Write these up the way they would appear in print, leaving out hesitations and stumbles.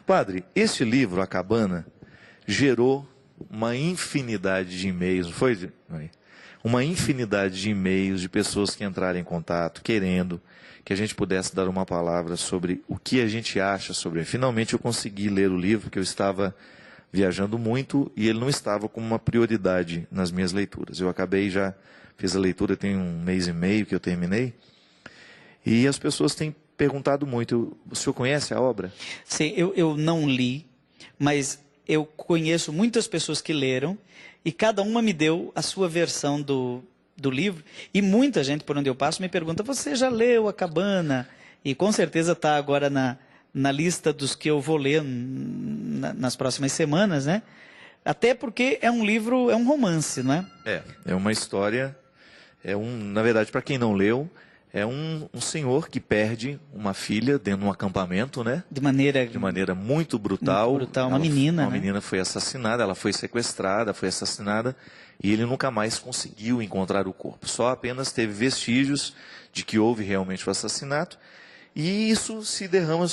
Padre, este livro, A Cabana, gerou uma infinidade de e-mails, não foi? Uma infinidade de e-mails de pessoas que entraram em contato, querendo que a gente pudesse dar uma palavra sobre o que a gente acha sobre ele. Finalmente eu consegui ler o livro, porque eu estava viajando muito e ele não estava como uma prioridade nas minhas leituras. Eu fiz a leitura, tem um mês e meio que eu terminei, e as pessoas têm perguntado muito, o senhor conhece a obra? Sim, eu não li, mas eu conheço muitas pessoas que leram, e cada uma me deu a sua versão do livro, e muita gente por onde eu passo me pergunta, você já leu A Cabana? E com certeza está agora na lista dos que eu vou ler nas próximas semanas, né? Até porque é um livro, é um romance, não é? É uma história, na verdade, para quem não leu, é um senhor que perde uma filha dentro de um acampamento, né? De maneira muito brutal. Muito brutal, uma menina, Uma menina foi assassinada, ela foi sequestrada, foi assassinada, e ele nunca mais conseguiu encontrar o corpo. Só apenas teve vestígios de que houve realmente o assassinato, e isso se derrama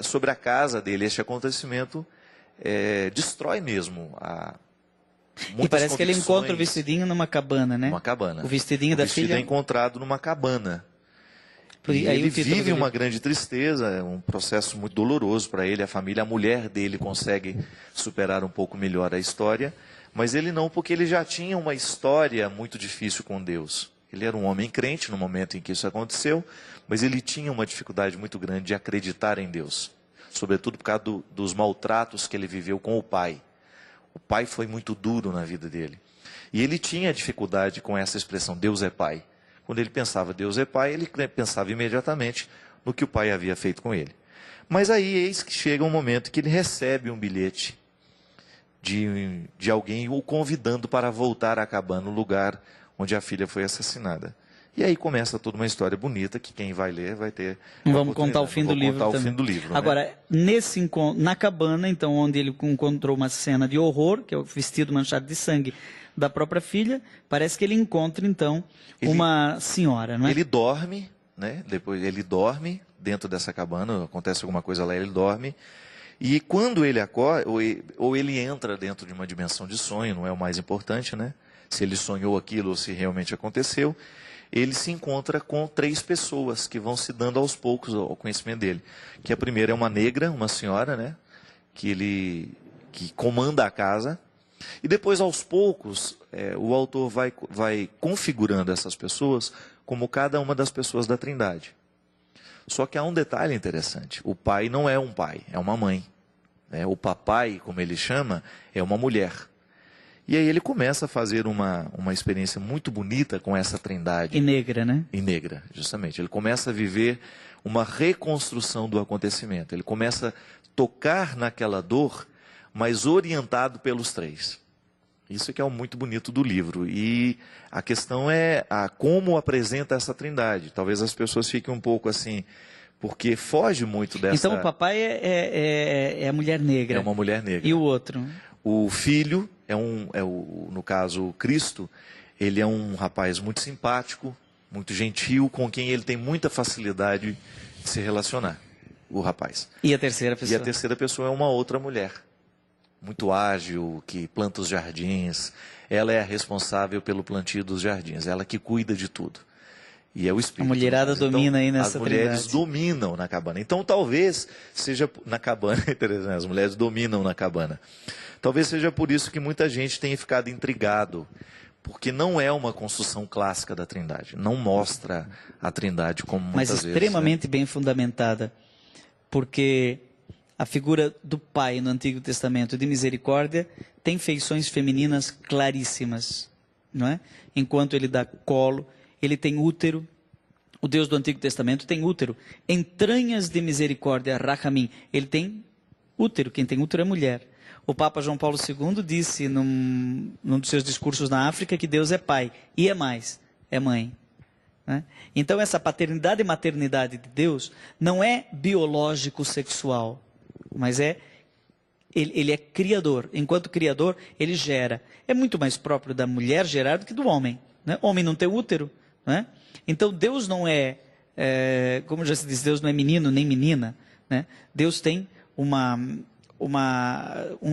sobre a casa dele. Este acontecimento destrói mesmo e parece que ele encontra o vestidinho numa cabana, né? Uma cabana. O vestidinho da filha. O vestido é encontrado numa cabana. E ele vive uma grande tristeza, é um processo muito doloroso para ele, a família, a mulher dele consegue superar um pouco melhor a história, mas ele não, porque ele já tinha uma história muito difícil com Deus. Ele era um homem crente no momento em que isso aconteceu, mas ele tinha uma dificuldade muito grande de acreditar em Deus, sobretudo por causa dos maltratos que ele viveu com o pai. O pai foi muito duro na vida dele. E ele tinha dificuldade com essa expressão, Deus é pai. Quando ele pensava Deus é pai, ele pensava imediatamente no que o pai havia feito com ele. Mas aí eis que chega um momento que ele recebe um bilhete de alguém o convidando para voltar à cabana, no lugar onde a filha foi assassinada. E aí começa toda uma história bonita que quem vai ler vai ter. Vamos contar o fim do livro também. O fim do livro. Agora, nesse encontro, na cabana, então, onde ele encontrou uma cena de horror, que é o vestido manchado de sangue da própria filha, parece que ele encontra, então, uma senhora, não é? Ele dorme, né? Depois ele dorme dentro dessa cabana, acontece alguma coisa lá, ele dorme. E quando ele acorda, ou ele entra dentro de uma dimensão de sonho, não é o mais importante, né? Se ele sonhou aquilo ou se realmente aconteceu, ele se encontra com 3 pessoas que vão se dando aos poucos ao conhecimento dele. Que a primeira é uma negra, uma senhora, né? Que comanda a casa. E depois, aos poucos, o autor vai configurando essas pessoas como cada uma das pessoas da Trindade. Só que há um detalhe interessante. O pai não é um pai, é uma mãe. O papai, como ele chama, é uma mulher. E aí ele começa a fazer uma experiência muito bonita com essa Trindade. E negra, né? E negra, justamente. Ele começa a viver uma reconstrução do acontecimento. Ele começa a tocar naquela dor, mas orientado pelos 3. Isso que é o muito bonito do livro. E a questão é como apresenta essa Trindade. Talvez as pessoas fiquem um pouco assim, porque foge muito dessa... Então o papai é a mulher negra. É uma mulher negra. E o outro? O filho no caso, Cristo, ele é um rapaz muito simpático, muito gentil, com quem ele tem muita facilidade de se relacionar, o rapaz. E a terceira pessoa? E a terceira pessoa é uma outra mulher, muito ágil, que planta os jardins. Ela é a responsável pelo plantio dos jardins, ela que cuida de tudo. E é o Espírito. A mulherada domina aí nessa Trindade. As mulheres Trindade. dominam na cabana. Então talvez seja na cabana, as mulheres dominam na cabana. Talvez seja por isso que muita gente tenha ficado intrigado, porque não é uma construção clássica da Trindade. Não mostra a Trindade como muitas vezes. Mas extremamente bem fundamentada, porque a figura do Pai no Antigo Testamento de misericórdia tem feições femininas claríssimas, não é? Enquanto ele dá colo, ele tem útero. O Deus do Antigo Testamento tem útero. Entranhas de misericórdia, Rahamim. Ele tem útero. Quem tem útero é mulher. O Papa João Paulo II disse num dos seus discursos na África que Deus é pai. E é mais, é mãe. Né? Então essa paternidade e maternidade de Deus não é biológico-sexual, mas ele é criador. Enquanto criador, ele gera. É muito mais próprio da mulher gerar do que do homem. Né? Homem não tem útero. Né? Então Deus não como já se diz, Deus não é menino nem menina. Né? Deus tem um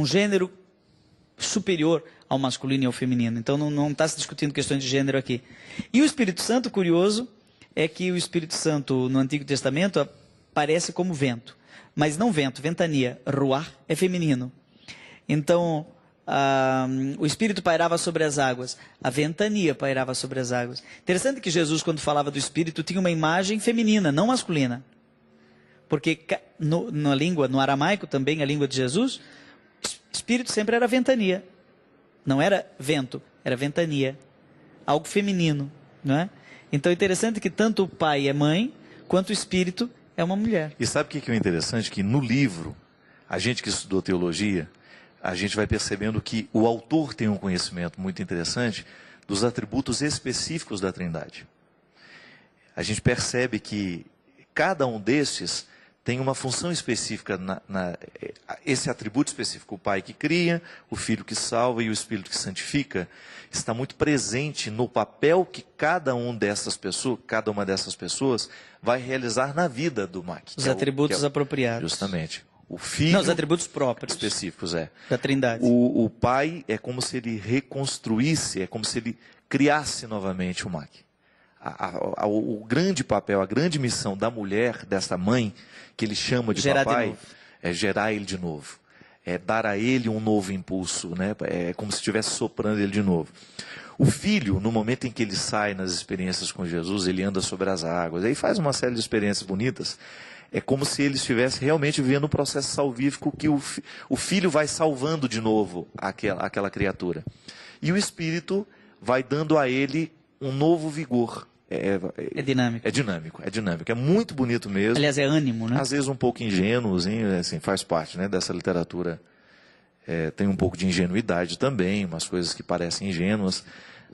gênero superior ao masculino e ao feminino. Então não está se discutindo questões de gênero aqui. E o Espírito Santo, curioso, é que o Espírito Santo no Antigo Testamento aparece como vento. Mas não vento, ventania. Ruach é feminino. Então, o Espírito pairava sobre as águas. A ventania pairava sobre as águas. Interessante que Jesus, quando falava do Espírito, tinha uma imagem feminina, não masculina. Porque na língua, no aramaico também, a língua de Jesus, Espírito sempre era ventania. Não era vento, era ventania. Algo feminino, não é? Então é interessante que tanto o pai é mãe, quanto o Espírito é uma mulher. E sabe o que é interessante? Que no livro, a gente que estudou teologia, a gente vai percebendo que o autor tem um conhecimento muito interessante dos atributos específicos da Trindade. A gente percebe que cada um destes tem uma função específica, esse atributo específico, o Pai que cria, o Filho que salva e o Espírito que santifica, está muito presente no papel que cada uma dessas pessoas vai realizar na vida do Mac. Os atributos apropriados. Justamente. O Filho... Não, os atributos próprios. Específicos, da Trindade. O Pai é como se ele reconstruísse, é como se ele criasse novamente o Mac. O grande papel, a grande missão da mulher, dessa mãe, que ele chama de papai, é gerar ele de novo. É dar a ele um novo impulso, né? É como se estivesse soprando ele de novo. O filho, no momento em que ele sai nas experiências com Jesus, ele anda sobre as águas, aí faz uma série de experiências bonitas. É como se ele estivesse realmente vivendo um processo salvífico que o filho vai salvando de novo aquela criatura. E o Espírito vai dando a ele um novo vigor. É dinâmico. É dinâmico. É muito bonito mesmo. Aliás, é ânimo, né? Às vezes um pouco ingênuo, assim, faz parte, né, dessa literatura. Tem um pouco de ingenuidade também, umas coisas que parecem ingênuas,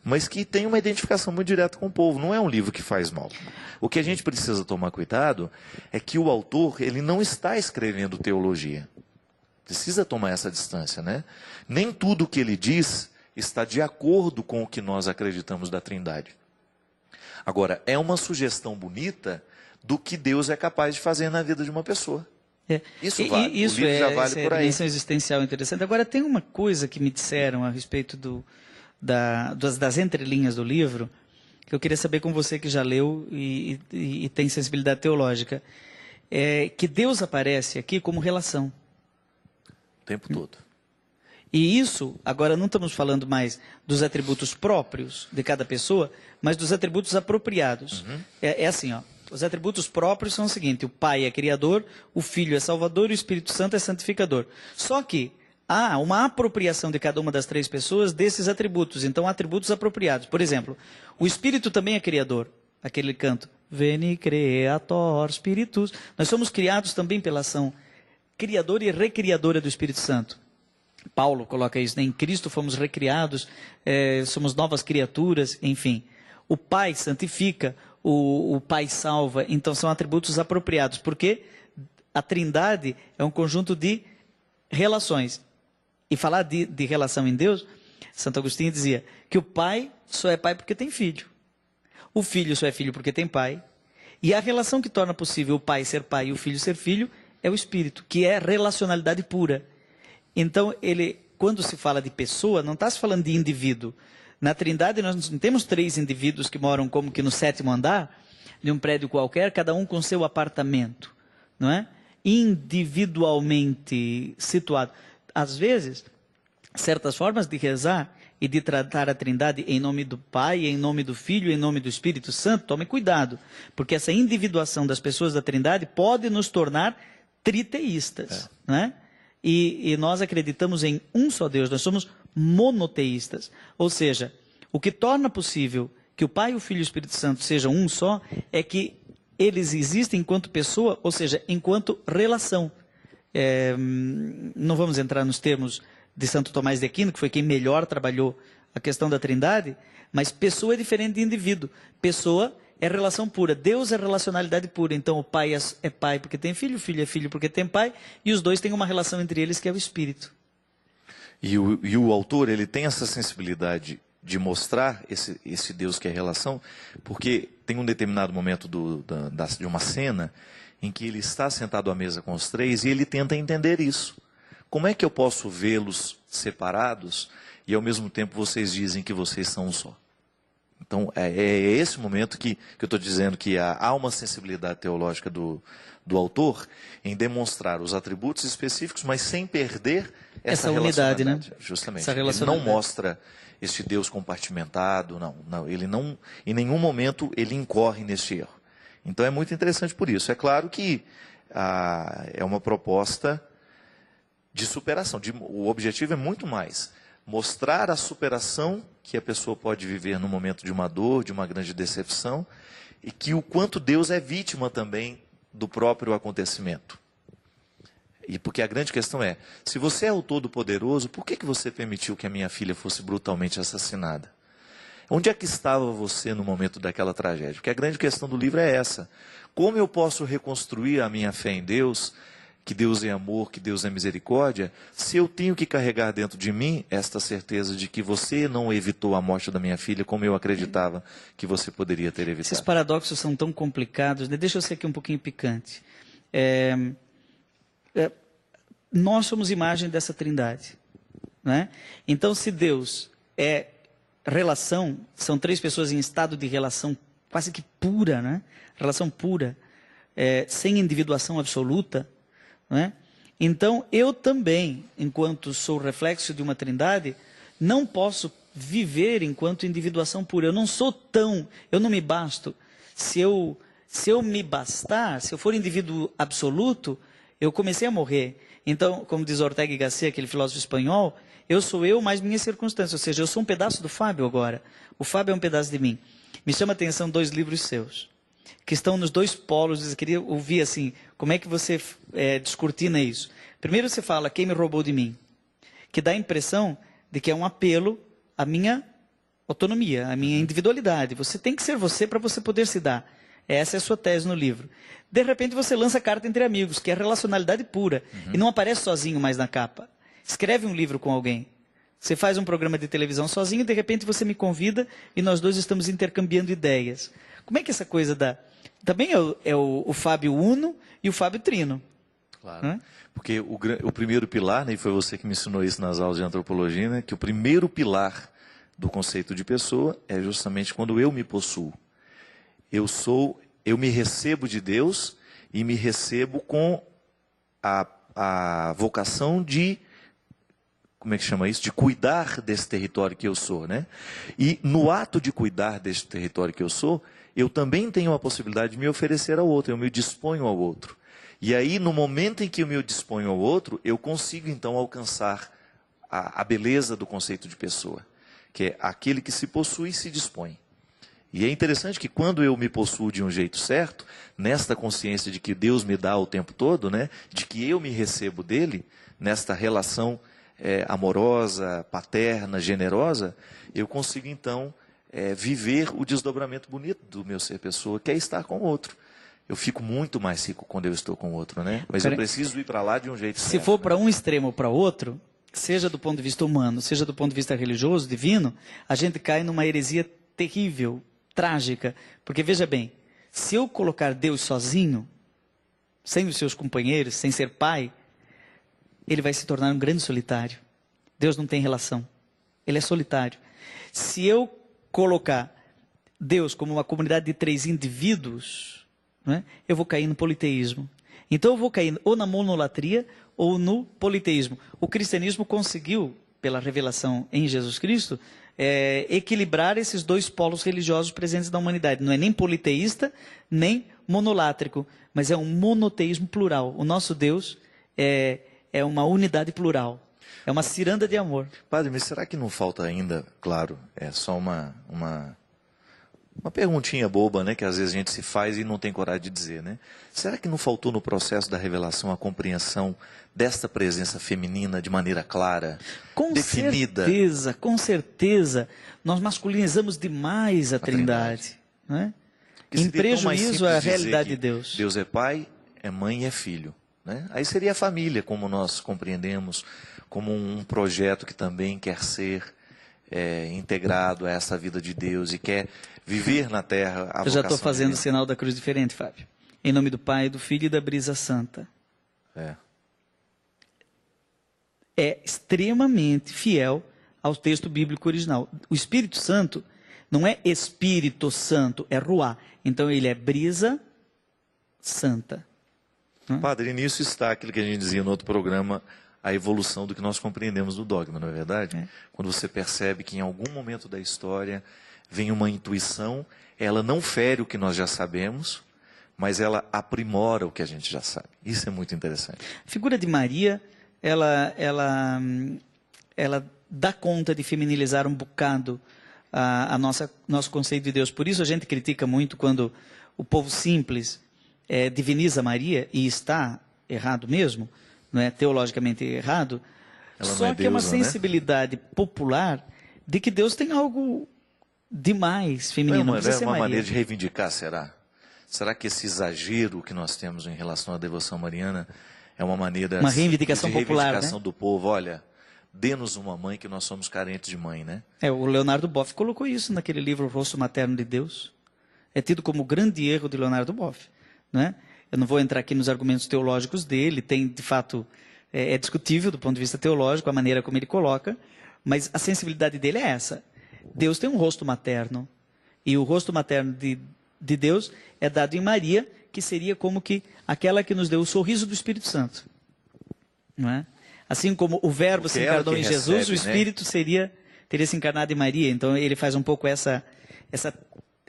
mas que tem uma identificação muito direta com o povo. Não é um livro que faz mal. O que a gente precisa tomar cuidado é que o autor, ele não está escrevendo teologia. Precisa tomar essa distância, né? Nem tudo o que ele diz está de acordo com o que nós acreditamos da Trindade. Agora, é uma sugestão bonita do que Deus é capaz de fazer na vida de uma pessoa. Isso vale. Isso já vale por aí. Dimensão existencial interessante. Agora, tem uma coisa que me disseram a respeito das entrelinhas do livro, que eu queria saber com você que já leu e tem sensibilidade teológica. É que Deus aparece aqui como relação. O tempo todo. E isso, agora não estamos falando mais dos atributos próprios de cada pessoa, mas dos atributos apropriados. Uhum. É assim, ó. Os atributos próprios são o seguinte: o Pai é criador, o Filho é salvador e o Espírito Santo é santificador. Só que há uma apropriação de cada uma das três pessoas desses atributos. Então, atributos apropriados. Por exemplo, o Espírito também é criador. Aquele canto, Veni Creator Spiritus. Nós somos criados também pela ação criadora e recriadora do Espírito Santo. Paulo coloca isso, né? Em Cristo fomos recriados, somos novas criaturas, enfim. O Pai santifica, o Pai salva, então são atributos apropriados, porque a Trindade é um conjunto de relações. E falar de relação em Deus, Santo Agostinho dizia que o Pai só é Pai porque tem filho. O Filho só é filho porque tem Pai. E a relação que torna possível o Pai ser Pai e o Filho ser Filho é o Espírito, que é relacionalidade pura. Então, quando se fala de pessoa, não está se falando de indivíduo. Na Trindade, nós não temos três indivíduos que moram como que no 7º andar de um prédio qualquer, cada um com seu apartamento, não é? Individualmente situado. Às vezes, certas formas de rezar e de tratar a Trindade em nome do Pai, em nome do Filho, em nome do Espírito Santo, tome cuidado, porque essa individuação das pessoas da Trindade pode nos tornar triteístas, não é? E nós acreditamos em um só Deus, nós somos monoteístas. Ou seja, o que torna possível que o Pai, o Filho e o Espírito Santo sejam um só, é que eles existem enquanto pessoa, ou seja, enquanto relação. Não vamos entrar nos termos de Santo Tomás de Aquino, que foi quem melhor trabalhou a questão da Trindade, mas pessoa é diferente de indivíduo. Pessoa é relação pura. Deus é relacionalidade pura. Então o Pai é Pai porque tem Filho, o Filho é Filho porque tem Pai, e os dois têm uma relação entre eles que é o Espírito. E o autor, ele tem essa sensibilidade de mostrar esse Deus que é relação, porque tem um determinado momento de uma cena em que ele está sentado à mesa com os três e ele tenta entender isso. Como é que eu posso vê-los separados e ao mesmo tempo vocês dizem que vocês são um só? Então, é esse momento que eu estou dizendo que há uma sensibilidade teológica do autor em demonstrar os atributos específicos, mas sem perder essa unidade, né? Justamente. Essa Ele não mostra este Deus compartimentado, ele não, em nenhum momento ele incorre neste erro. Então é muito interessante por isso. É claro que é uma proposta de superação. O objetivo é muito mais mostrar a superação que a pessoa pode viver no momento de uma dor, de uma grande decepção, e que o quanto Deus é vítima também do próprio acontecimento. E porque a grande questão é, se você é o Todo-Poderoso, por que você permitiu que a minha filha fosse brutalmente assassinada? Onde é que estava você no momento daquela tragédia? Porque a grande questão do livro é essa. Como eu posso reconstruir a minha fé em Deus, que Deus é amor, que Deus é misericórdia, se eu tenho que carregar dentro de mim esta certeza de que você não evitou a morte da minha filha como eu acreditava que você poderia ter evitado? Esses paradoxos são tão complicados, né? Deixa eu ser aqui um pouquinho picante. Nós somos imagem dessa trindade, né? Então, se Deus é relação, são três pessoas em estado de relação quase que pura, né? Relação pura, sem individuação absoluta, né? Então, eu também, enquanto sou reflexo de uma trindade, não posso viver enquanto individuação pura. Eu não me basto. Se eu me bastar, se eu for indivíduo absoluto, eu comecei a morrer. Então, como diz Ortega y Gasset, aquele filósofo espanhol, eu sou eu mais minhas circunstâncias. Ou seja, eu sou um pedaço do Fábio agora. O Fábio é um pedaço de mim. Me chama a atenção 2 livros seus, que estão nos 2 polos. Eu queria ouvir assim, como é que você descortina isso? Primeiro você fala, quem me roubou de mim? Que dá a impressão de que é um apelo à minha autonomia, à minha individualidade. Você tem que ser você para você poder se dar. Essa é a sua tese no livro. De repente você lança Carta entre Amigos, que é relacionalidade pura. E não aparece sozinho mais na capa. Escreve um livro com alguém. Você faz um programa de televisão sozinho, de repente você me convida e nós 2 estamos intercambiando ideias. Como é que essa coisa da... Também é o Fábio Uno e o Fábio Trino. Claro. Porque o primeiro pilar, né, e foi você que me ensinou isso nas aulas de antropologia, né, que o primeiro pilar do conceito de pessoa é justamente quando eu me possuo. Eu me recebo de Deus e me recebo com a vocação de, como é que chama isso? De cuidar desse território que eu sou, né? E no ato de cuidar desse território que eu sou, eu também tenho a possibilidade de me oferecer ao outro, eu me disponho ao outro. E aí, no momento em que eu me disponho ao outro, eu consigo então alcançar a beleza do conceito de pessoa, que é aquele que se possui e se dispõe. E é interessante que quando eu me possuo de um jeito certo, nesta consciência de que Deus me dá o tempo todo, né, de que eu me recebo dele, nesta relação amorosa, paterna, generosa, eu consigo então viver o desdobramento bonito do meu ser pessoa, que é estar com o outro. Eu fico muito mais rico quando eu estou com o outro, né? Mas eu preciso ir para lá de um jeito certo. Se for para um extremo ou para outro, seja do ponto de vista humano, seja do ponto de vista religioso, divino, a gente cai numa heresia terrível, trágica. Porque, veja bem, se eu colocar Deus sozinho, sem os seus companheiros, sem ser pai, ele vai se tornar um grande solitário. Deus não tem relação. Ele é solitário. Se eu colocar Deus como uma comunidade de 3 indivíduos, né, eu vou cair no politeísmo. Então eu vou cair ou na monolatria ou no politeísmo. O cristianismo conseguiu, pela revelação em Jesus Cristo, equilibrar esses 2 polos religiosos presentes na humanidade. Não é nem politeísta, nem monolátrico, mas é um monoteísmo plural. O nosso Deus é uma unidade plural. É uma ciranda de amor. Padre, mas será que não falta ainda, claro, é só uma perguntinha boba, né, que às vezes a gente se faz e não tem coragem de dizer, né? Será que não faltou no processo da revelação a compreensão desta presença feminina de maneira clara, definida? Com certeza. Nós masculinizamos demais a Trindade. Né? Em prejuízo à realidade de Deus. Deus é pai, é mãe e é filho. Né? Aí seria a família, como nós compreendemos, como um projeto que também quer ser integrado a essa vida de Deus e quer viver na Terra a vocação. Eu já estou fazendo o sinal da cruz diferente, Fábio. Em nome do Pai, do Filho e da Brisa Santa. É extremamente fiel ao texto bíblico original. O Espírito Santo não é Espírito Santo, é Ruá. Então ele é Brisa Santa. Padre, nisso está aquilo que a gente dizia no outro programa, a evolução do que nós compreendemos do dogma, não é verdade? Quando você percebe que em algum momento da história vem uma intuição, ela não fere o que nós já sabemos, mas ela aprimora o que a gente já sabe. Isso é muito interessante. A figura de Maria, ela dá conta de feminilizar um bocado nosso conceito de Deus. Por isso a gente critica muito quando o povo simples diviniza Maria, e está errado mesmo, não é teologicamente errado, ela só que é uma sensibilidade popular de que Deus tem algo demais feminino. Não é uma maneira de reivindicar, será? Será que esse exagero que nós temos em relação à devoção mariana é uma maneira uma reivindicação popular, reivindicação do povo? Olha, dê-nos uma mãe que nós somos carentes de mãe, né? O Leonardo Boff colocou isso naquele livro O Rosto Materno de Deus. É tido como o grande erro de Leonardo Boff, né? Eu não vou entrar aqui nos argumentos teológicos dele, tem, de fato, é discutível do ponto de vista teológico a maneira como ele coloca, mas a sensibilidade dele é essa. Deus tem um rosto materno, e o rosto materno de Deus é dado em Maria, que seria como que aquela que nos deu o sorriso do Espírito Santo. Não é? Assim como o Verbo se encarnou em Jesus, o Espírito teria se encarnado em Maria. Então ele faz um pouco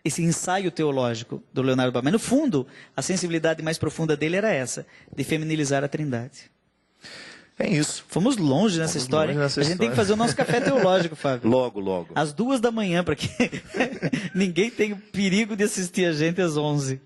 esse ensaio teológico do Leonardo Boff. Mas no fundo, a sensibilidade mais profunda dele era essa, de feminilizar a Trindade. É isso. Fomos longe nessa história. A gente tem que fazer o nosso café teológico, Fábio. Logo. Às 2h da manhã, para que ninguém tenha o perigo de assistir a gente às 11h.